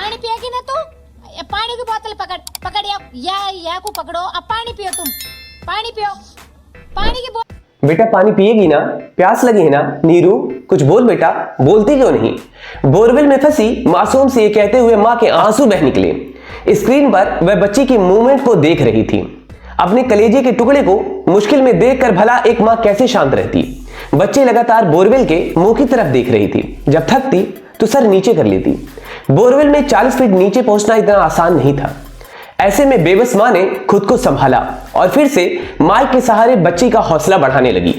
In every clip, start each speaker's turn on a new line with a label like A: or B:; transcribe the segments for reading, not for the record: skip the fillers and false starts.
A: पानी पिएगी ना तू? पानी की बोतल पकड़ या को पकड़ो। अब पानी पियो, तुम पानी पियो। पानी की बोतल।
B: बेटा पानी पिएगी ना? प्यास लगी है ना? नीरू कुछ बोल बेटा, बोलती क्यों नहीं? बोरवेल में फंसी मासूम से ये कहते हुए मां के आंसू बह निकले। स्क्रीन पर वह बच्ची की मूवमेंट को देख रही थी। अपने कलेजे के टुकड़े को मुश्किल में देखकर भला एक मां कैसे शांत रहती। बच्ची लगातार बोरवेल के मुंह की तरफ देख रही थी। जब थकती तो सर नीचे कर लेती। बोरवेल में 40 फीट नीचे पहुंचना इतना आसान नहीं था। ऐसे में बेबस मां ने खुद को संभाला और फिर से माइक के सहारे बच्ची का हौसला बढ़ाने लगी।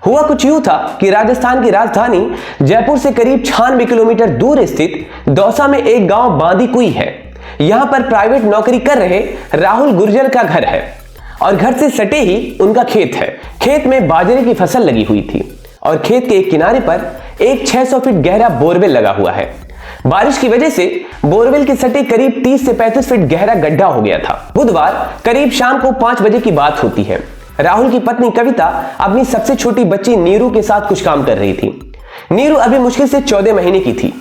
B: हुआ कुछ यूं था कि राजस्थान की राजधानी जयपुर से करीब 96 किलोमीटर दूर स्थित दौसा में एक गांव बांदीकुई है। यहां पर प्राइवेट नौकरी कर रहे राहुल गुर्जर का घर है और घर से सटे ही उनका खेत है। खेत में बाजरे की फसल लगी हुई थी और खेत के एक किनारे पर एक 600 फीट गहरा बोरवेल लगा हुआ है। बारिश की वजह से बोरवेल के सटे करीब 30 से 35 फीट गहरा गड्ढा हो गया था। बुधवार करीब शाम को 5 बजे की बात होती है। राहुल की पत्नी कविता अपनी सबसे छोटी बच्ची नीरू के साथ कुछ काम कर रही थी। नीरू अभी मुश्किल से 14 महीने की थी।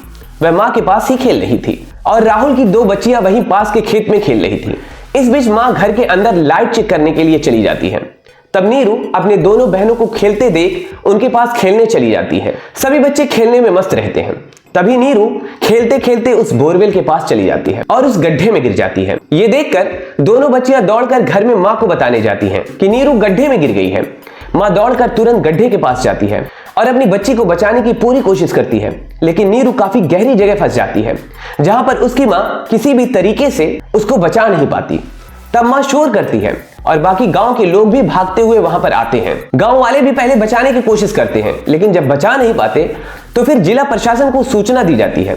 B: वह मां के पास ही खेल रही थी और राहुल की 2 बच्चियां वहीं पास के खेत में खेल रही थी। इस बीच मां घर के अंदर लाइट चेक करने के लिए चली जाती है। तब नीरू अपने दोनों बहनों को खेलते देख उनके पास खेलने चली जाती है। सभी बच्चे खेलने में मस्त रहते हैं। तभी नीरू खेलते खेलते उस बोरवेल के पास चली जाती है और उस गड्ढे में गिर जाती है। ये देखकर दोनों बच्चियां दौड़कर घर में मां को बताने जाती हैं कि नीरू गड्ढे में गिर गई है। मां दौड़कर तुरंत गड्ढे के पास जाती है और अपनी बच्ची को बचाने की पूरी कोशिश करती है, लेकिन नीरू काफी गहरी जगह फंस जाती है जहां पर उसकी मां किसी भी तरीके से उसको बचा नहीं पाती। तब मां शोर करती है और बाकी गांव के लोग भी भागते हुए वहां पर आते हैं। गांव वाले भी पहले बचाने की कोशिश करते हैं, लेकिन जब बचा नहीं पाते तो फिर जिला प्रशासन को सूचना दी जाती है।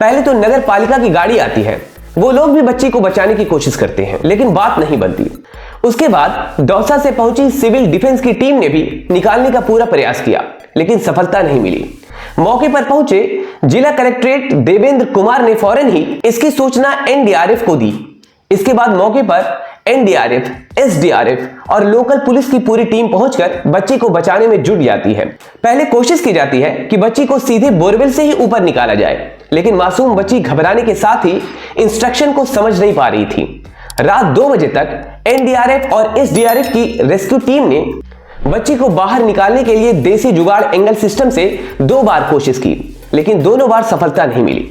B: पहले तो नगर पालिका की गाड़ी आती है। वो लोग भी बच्ची को बचाने की कोशिश करते हैं, लेकिन बात नहीं बनती। उसके बाद दौसा से पहुंची सिविल डिफेंस की टीम ने भी निकालने का पूरा प्रयास किया, लेकिन सफलता नहीं मिली। मौके पर पहुंचे जिला कलेक्ट्रेट देवेंद्र कुमार ने फौरन ही इसकी सूचना एनडीआरएफ को दी। इसके बाद मौके पर एनडीआरएफ, एसडीआरएफ और लोकल पुलिस की पूरी टीम पहुंचकर बच्ची को बचाने में जुट जाती है। पहले कोशिश की जाती है कि बच्ची को सीधे बोरवेल से ही ऊपर निकाला जाए, लेकिन मासूम बच्ची घबराने के साथ ही इंस्ट्रक्शन को समझ नहीं पा रही थी। रात 2 बजे तक एनडीआरएफ और एसडीआरएफ की रेस्क्यू टीम ने बच्ची को बाहर निकालने के लिए देसी जुगाड़ एंगल सिस्टम से 2 बार कोशिश की, लेकिन दोनों बार सफलता नहीं मिली।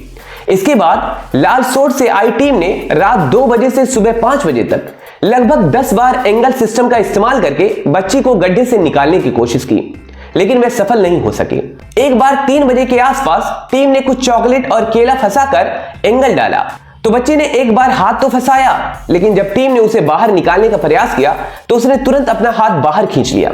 B: इसके बाद लाल सोट से आई टीम ने रात 2 बजे से सुबह 5 बजे तक लगभग 10 बार एंगल सिस्टम का इस्तेमाल करके बच्ची को गड्ढे से निकालने की कोशिश की, लेकिन वे सफल नहीं हो सके। एक बार 3 बजे के आसपास टीम ने कुछ चॉकलेट और केला फंसाकर एंगल डाला तो बच्ची ने एक बार हाथ तो फंसाया, लेकिन जब टीम ने उसे बाहर निकालने का प्रयास किया तो उसने तुरंत अपना हाथ बाहर खींच लिया,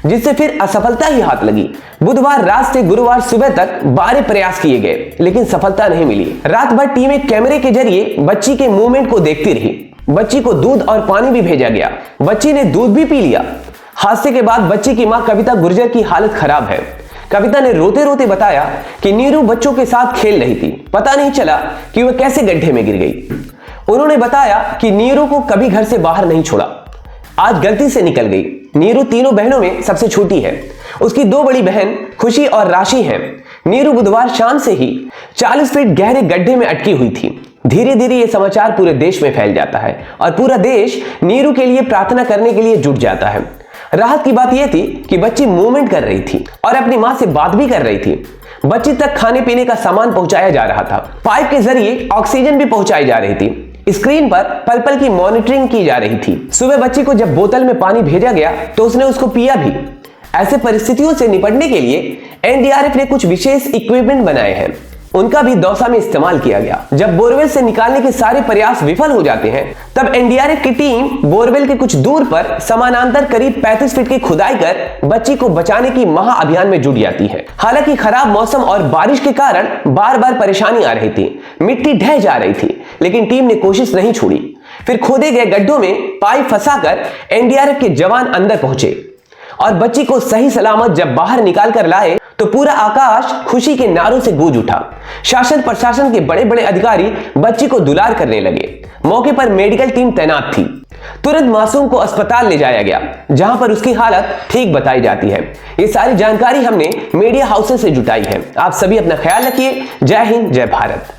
B: जिससे फिर असफलता ही हाथ लगी। बुधवार रात से गुरुवार सुबह तक 12 प्रयास किए गए, लेकिन सफलता नहीं मिली। रात भर टीमें कैमरे के जरिए बच्ची के मूवमेंट को देखती रही। बच्ची को दूध और पानी भी भेजा गया। बच्ची ने दूध भी पी लिया। हादसे के बाद बच्ची की मां कविता गुर्जर की हालत खराब है। कविता ने रोते रोते बताया कि नीरू बच्चों के साथ खेल रही थी, पता नहीं चला कि वह कैसे गड्ढे में गिर गई। उन्होंने बताया कि नीरू को कभी घर से बाहर नहीं छोड़ा, आज गलती से निकल गई। नीरू तीनों बहनों में सबसे छोटी है। उसकी 2 बड़ी बहन खुशी और राशि हैं। नीरू बुधवार शाम से ही 40 फीट गहरे गड्ढे में अटकी हुई थी। धीरे धीरे यह समाचार पूरे देश में फैल जाता है और पूरा देश नीरू के लिए प्रार्थना करने के लिए जुट जाता है। राहत की बात यह थी कि बच्ची मूवमेंट कर रही थी और अपनी मां से बात भी कर रही थी। बच्ची तक खाने पीने का सामान पहुंचाया जा रहा था। पाइप के जरिए ऑक्सीजन भी पहुंचाई जा रही थी। स्क्रीन पर पल पल की मॉनिटरिंग की जा रही थी। सुबह बच्ची को जब बोतल में पानी भेजा गया तो उसने उसको पिया भी। ऐसे परिस्थितियों से निपटने के लिए एनडीआरएफ ने कुछ विशेष इक्विपमेंट बनाए हैं, उनका भी दौसा में इस्तेमाल किया गया। जब बोरवेल से निकालने के सारे प्रयास विफल हो जाते हैं तब एनडीआरएफ की टीम बोरवेल के कुछ दूर पर समानांतर करीब 35 फीट की खुदाई कर बच्ची को बचाने की महाअभियान में जुट जाती है। हालांकि खराब मौसम और बारिश के कारण बार बार परेशानी आ रही थी, मिट्टी ढह जा रही थी, लेकिन टीम ने कोशिश नहीं छोड़ी। फिर खोदे गए गड्ढों में पाइप फंसाकर एनडीआरएफ के जवान अंदर पहुंचे और बच्ची को सही सलामत जब बाहर निकाल कर लाए तो पूरा आकाश खुशी के नारों से गूंज उठा। शासन प्रशासन के बड़े बड़े अधिकारी बच्ची को दुलार करने लगे। मौके पर मेडिकल टीम तैनात थी। तुरंत मासूम को अस्पताल ले जाया गया, जहां पर उसकी हालत ठीक बताई जाती है। ये सारी जानकारी हमने मीडिया हाउसेस से जुटाई है। आप सभी अपना ख्याल रखिए। जय हिंद, जय भारत।